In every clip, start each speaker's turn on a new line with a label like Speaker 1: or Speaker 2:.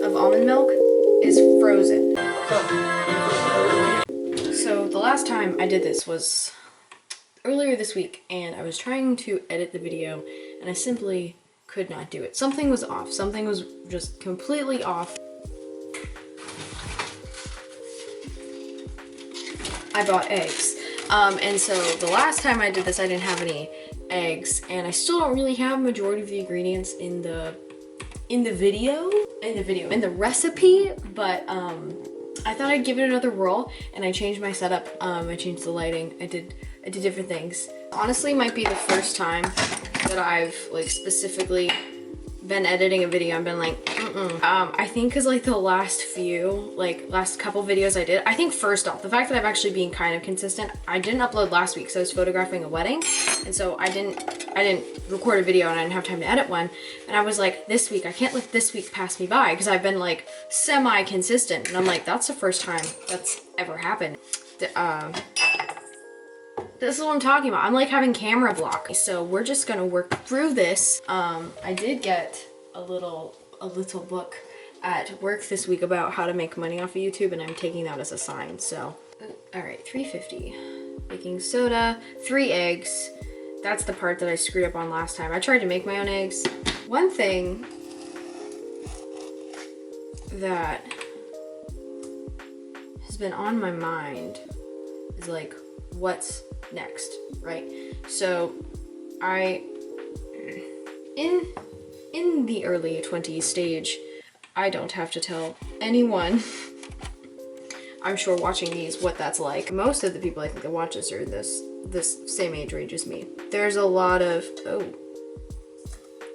Speaker 1: of almond milk is frozen. So the last time I did this was earlier this week, and I was trying to edit the video and I simply could not do it. Something was off. Something was just completely off. I bought eggs. And so the last time I did this, I didn't have any eggs, and I still don't really have majority of the ingredients in the recipe, but I thought I'd give it another whirl, and I changed my setup. I changed the lighting. I did different things. Honestly, might be the first time that I've like specifically been editing a video and been like, I think cause like the last couple videos I did, I think first off, the fact that I've actually been kind of consistent, I didn't upload last week, so I was photographing a wedding, and so I didn't record a video and I didn't have time to edit one, and I was like, this week, I can't let this week pass me by, because I've been like semi-consistent, and I'm like, that's the first time that's ever happened. This is what I'm talking about. I'm like having camera block. So we're just gonna work through this. I did get a little book at work this week about how to make money off of YouTube, and I'm taking that as a sign. So, all right, 350. Baking soda, 3 eggs. That's the part that I screwed up on last time. I tried to make my own eggs. One thing that has been on my mind is like, what's next, right? So in the early 20s stage, I don't have to tell anyone, I'm sure watching these, what that's like. Most of the people I think that watch this are this same age range as me. There's a lot of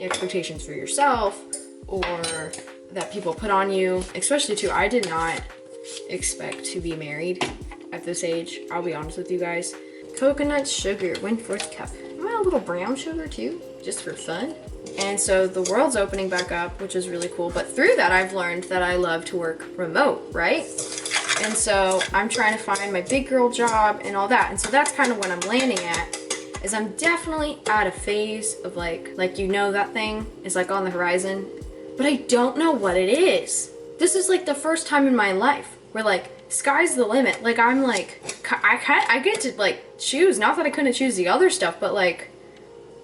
Speaker 1: expectations for yourself, or that people put on you, especially too, I did not expect to be married at this age. I'll be honest with you guys. Coconut sugar, Windforth cup. Am I a little brown sugar too? Just for fun? And so the world's opening back up, which is really cool. But through that, I've learned that I love to work remote, right? And so I'm trying to find my big girl job and all that. And so that's kind of what I'm landing at, is I'm definitely at a phase of like you know, that thing is like on the horizon, but I don't know what it is. This is like the first time in my life where like, sky's the limit. Like I'm like, I get to like choose, not that I couldn't choose the other stuff, but like,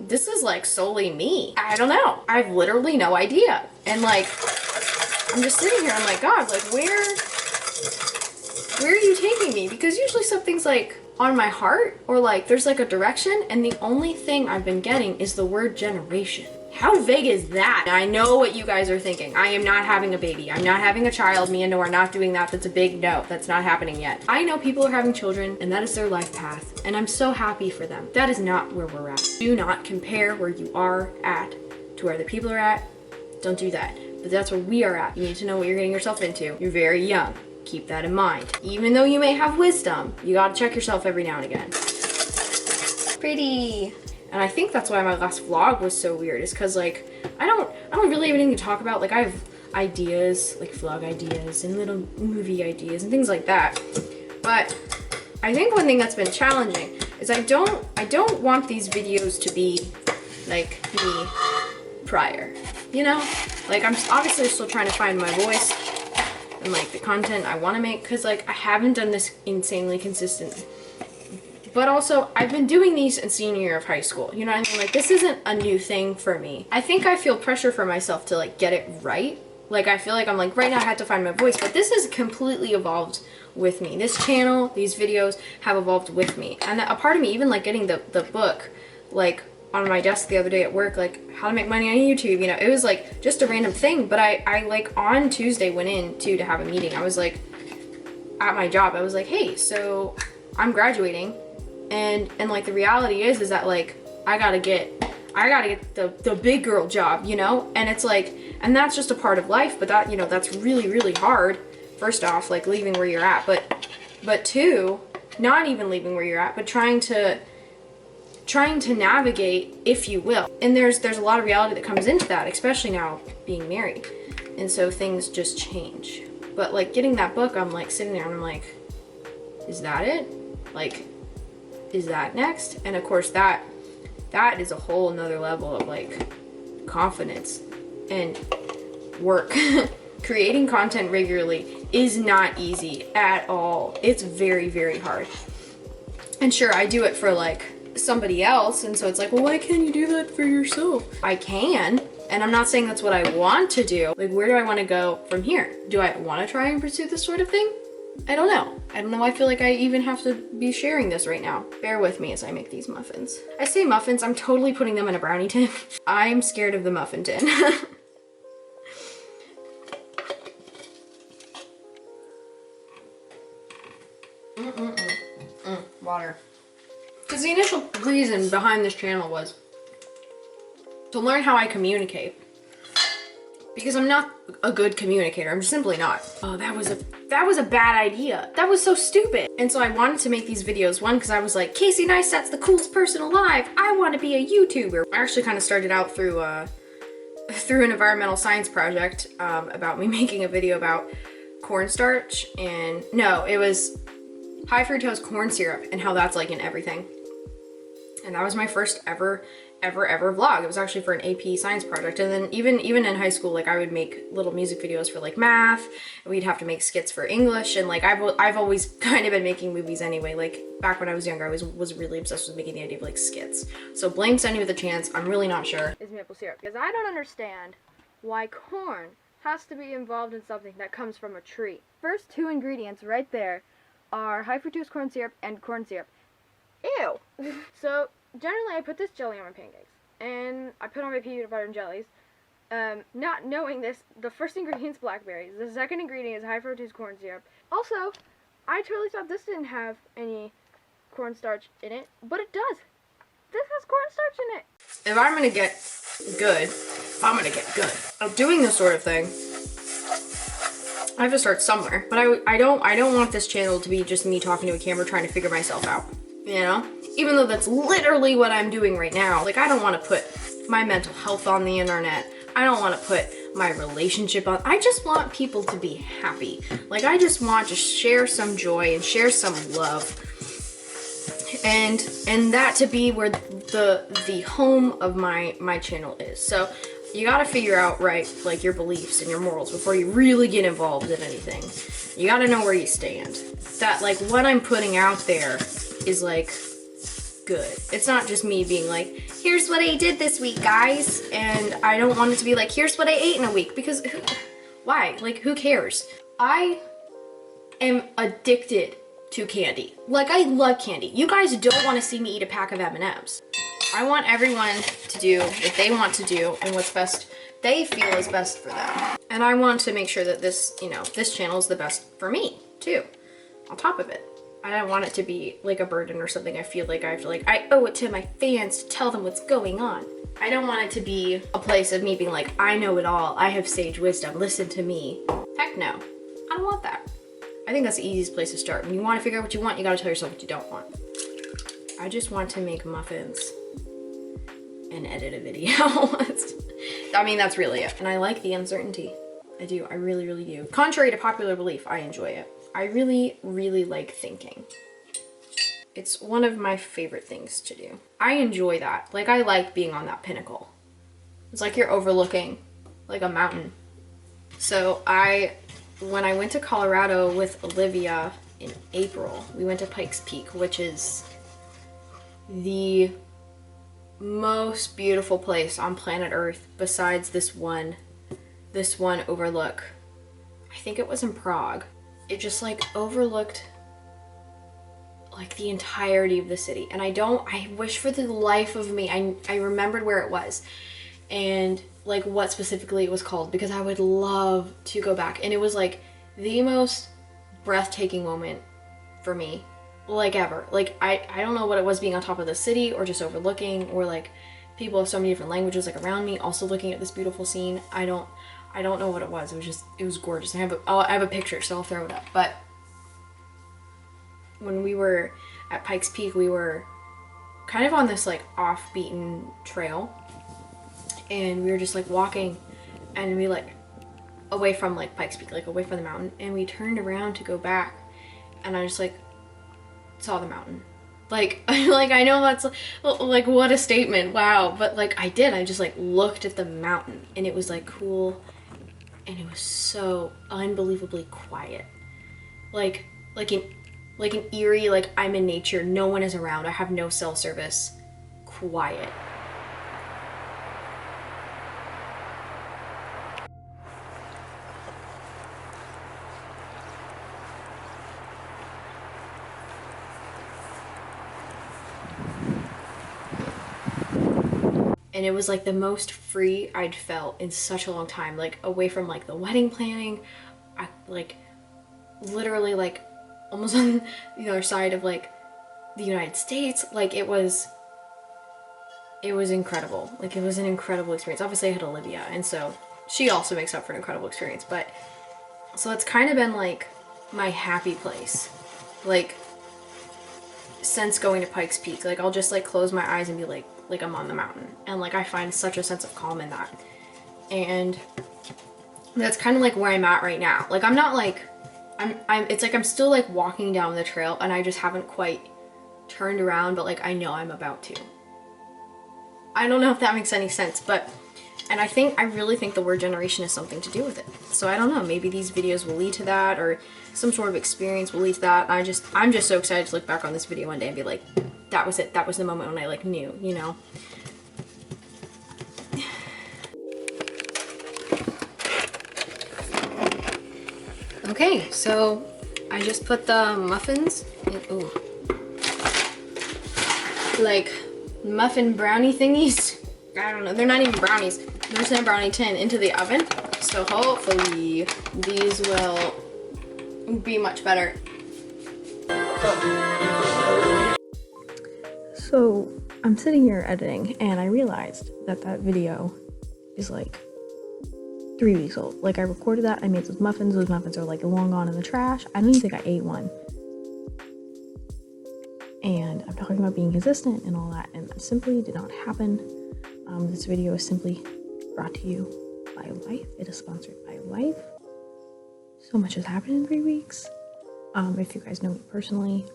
Speaker 1: this is like solely me. I don't know. I have literally no idea. And like, I'm just sitting here, I'm like, God, like where are you taking me? Because usually something's like on my heart, or like there's like a direction, and the only thing I've been getting is the word generation. How vague is that? I know what you guys are thinking. I am not having a baby. I'm not having a child. Me and Noah are not doing that. That's a big no. That's not happening yet. I know people are having children, and that is their life path, and I'm so happy for them. That is not where we're at. Do not compare where you are at to where the people are at. Don't do that. But that's where we are at. You need to know what you're getting yourself into. You're very young. Keep that in mind. Even though you may have wisdom, you gotta check yourself every now and again. Pretty. And I think that's why my last vlog was so weird, is because like I don't really have anything to talk about. Like I have ideas, like vlog ideas and little movie ideas and things like that. But I think one thing that's been challenging is I don't want these videos to be like me prior. You know? Like I'm obviously still trying to find my voice and like the content I want to make, because like I haven't done this insanely consistent. But also, I've been doing these in senior year of high school. You know what I mean? Like, this isn't a new thing for me. I think I feel pressure for myself to, like, get it right. Like, I feel like I'm like, right now I have to find my voice. But this has completely evolved with me. This channel, these videos have evolved with me. And a part of me, even, like, getting the book, like, on my desk the other day at work, like, how to make money on YouTube, you know? It was, like, just a random thing. But I like, on Tuesday went in, too, to have a meeting. I was, like, at my job, I was like, hey, so I'm graduating. And like the reality is that like I gotta get the big girl job, you know? And it's like, and that's just a part of life, but that, you know, that's really, really hard. First off, like leaving where you're at, but two, not even leaving where you're at, but trying to navigate, if you will. And there's a lot of reality that comes into that, especially now being married. And so things just change. But like getting that book, I'm like sitting there and I'm like, is that it? Like, is that next? And of course that is a whole nother level of like confidence and work. Creating content regularly is not easy at all. It's very, very hard. And sure, I do it for like somebody else, and so it's like, well, why can't you do that for yourself? I can, and I'm not saying that's what I want to do. Like, where do I want to go from here? Do I want to try and pursue this sort of thing? I don't know. I don't know. I feel like I even have to be sharing this right now. Bear with me as I make these muffins. I say muffins, I'm totally putting them in a brownie tin. I'm scared of the muffin tin. Water. Because the initial reason behind this channel was to learn how I communicate. Because I'm not a good communicator. I'm simply not. Oh, that was a bad idea. That was so stupid. And so I wanted to make these videos. One, because I was like, Casey Neistat's the coolest person alive. I want to be a YouTuber. I actually kind of started out through an environmental science project about me making a video about cornstarch. And no, it was high fructose corn syrup and how that's like in everything. And that was my first ever vlog. It was actually for an AP science project. And then even in high school, like I would make little music videos for like math, and we'd have to make skits for English. And like I've always kind of been making movies anyway. Like back when I was younger, I was really obsessed with making the idea of like skits. So blame Sunny with a Chance. I'm really not sure. Is maple syrup, because I don't understand why corn has to be involved in something that comes from a tree. First two ingredients right there are high fructose corn syrup and corn syrup. Ew. So generally I put this jelly on my pancakes, and I put on my peanut butter and jellies. Not knowing this, the first ingredient is blackberries, the second ingredient is high fructose corn syrup. Also, I totally thought this didn't have any cornstarch in it, but it does. This has cornstarch in it. If I'm gonna get good, at doing this sort of thing, I have to start somewhere. But I don't want this channel to be just me talking to a camera trying to figure myself out, you know? Even though that's literally what I'm doing right now. Like, I don't want to put my mental health on the internet. I don't want to put my relationship on. I just want people to be happy. Like, I just want to share some joy and share some love. And that to be where the home of my channel is. So you gotta figure out, right, like your beliefs and your morals before you really get involved in anything. You gotta know where you stand. That, like, what I'm putting out there is, like, good. It's not just me being like, here's what I did this week, guys. And I don't want it to be like, here's what I ate in a week. Because why? Like, who cares? I am addicted to candy. Like, I love candy. You guys don't want to see me eat a pack of M&Ms. I want everyone to do what they want to do and what's best, they feel is best for them. And I want to make sure that this, you know, this channel is the best for me too, on top of it. I don't want it to be like a burden or something. I feel like I owe it to my fans to tell them what's going on. I don't want it to be a place of me being like, I know it all, I have sage wisdom, listen to me. Heck no, I don't want that. I think that's the easiest place to start. When you want to figure out what you want, you gotta tell yourself what you don't want. I just want to make muffins and edit a video. I mean, that's really it. And I like the uncertainty. I do, I really, really do. Contrary to popular belief, I enjoy it. I really, really like thinking. It's one of my favorite things to do. I enjoy that. Like, I like being on that pinnacle. It's like you're overlooking like a mountain. So when I went to Colorado with Olivia in April, we went to Pikes Peak, which is the most beautiful place on planet Earth besides this one overlook. I think it was in Prague. It just like overlooked like the entirety of the city. And I wish for the life of me, I remembered where it was and like what specifically it was called, because I would love to go back. And it was like the most breathtaking moment for me, like ever. Like I don't know what it was being on top of the city or just overlooking, or like people of so many different languages like around me also looking at this beautiful scene. I don't know what it was. It was gorgeous. I have a picture, so I'll throw it up. But when we were at Pikes Peak, we were kind of on this like off-beaten trail, and we were just like walking, and we like away from like Pikes Peak, like away from the mountain, and we turned around to go back, and I just like saw the mountain. Like I know that's like what a statement, wow, but like I just like looked at the mountain, and it was like cool and it was so unbelievably quiet. Like an eerie, like I'm in nature, no one is around, I have no cell service. Quiet. And it was like the most free I'd felt in such a long time, like away from like the wedding planning. I like literally like almost on the other side of like the United States. Like it was incredible. Like it was an incredible experience. Obviously I had Olivia, and so she also makes up for an incredible experience. But so it's kind of been like my happy place, like since going to Pikes Peak. Like I'll just like close my eyes and be like I'm on the mountain, and like I find such a sense of calm in that. And that's kind of like where I'm at right now. Like I'm not like it's like I'm still like walking down the trail, and I just haven't quite turned around, but like I know I'm about to. I don't know if that makes any sense, but and I really think the word generation has something to do with it. So I don't know, maybe these videos will lead to that, or some sort of experience will lead to that. I'm just so excited to look back on this video one day and be like, that was it. That was the moment when I like knew, you know? Okay, so I just put the muffins in, ooh, like muffin brownie thingies. I don't know, they're not even brownies. They're just in a brownie tin into the oven. So hopefully these will be much better. So I'm sitting here editing, and I realized that video is like 3 weeks old. Like I recorded that, I made those muffins are like long gone in the trash. I don't even think I ate one. And I'm talking about being consistent and all that, and that simply did not happen. This video is simply brought to you by Life. It is sponsored by Life. So much has happened in 3 weeks. If you guys know me personally,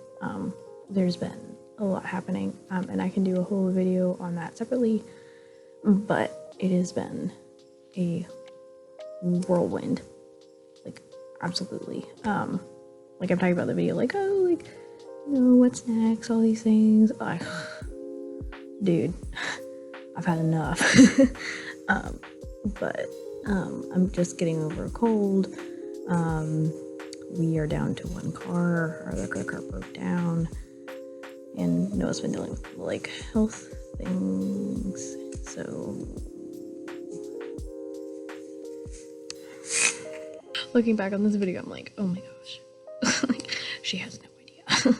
Speaker 1: there's been a lot happening, and I can do a whole video on that separately, but it has been a whirlwind, like absolutely. Like I'm talking about the video, like, oh, like, you know, what's next, all these things. Dude, I've had enough. But I'm just getting over a cold. We are down to one car. Our other car broke down, and Noah's been dealing with like health things. So looking back on this video, I'm like, oh my gosh, like she has no idea.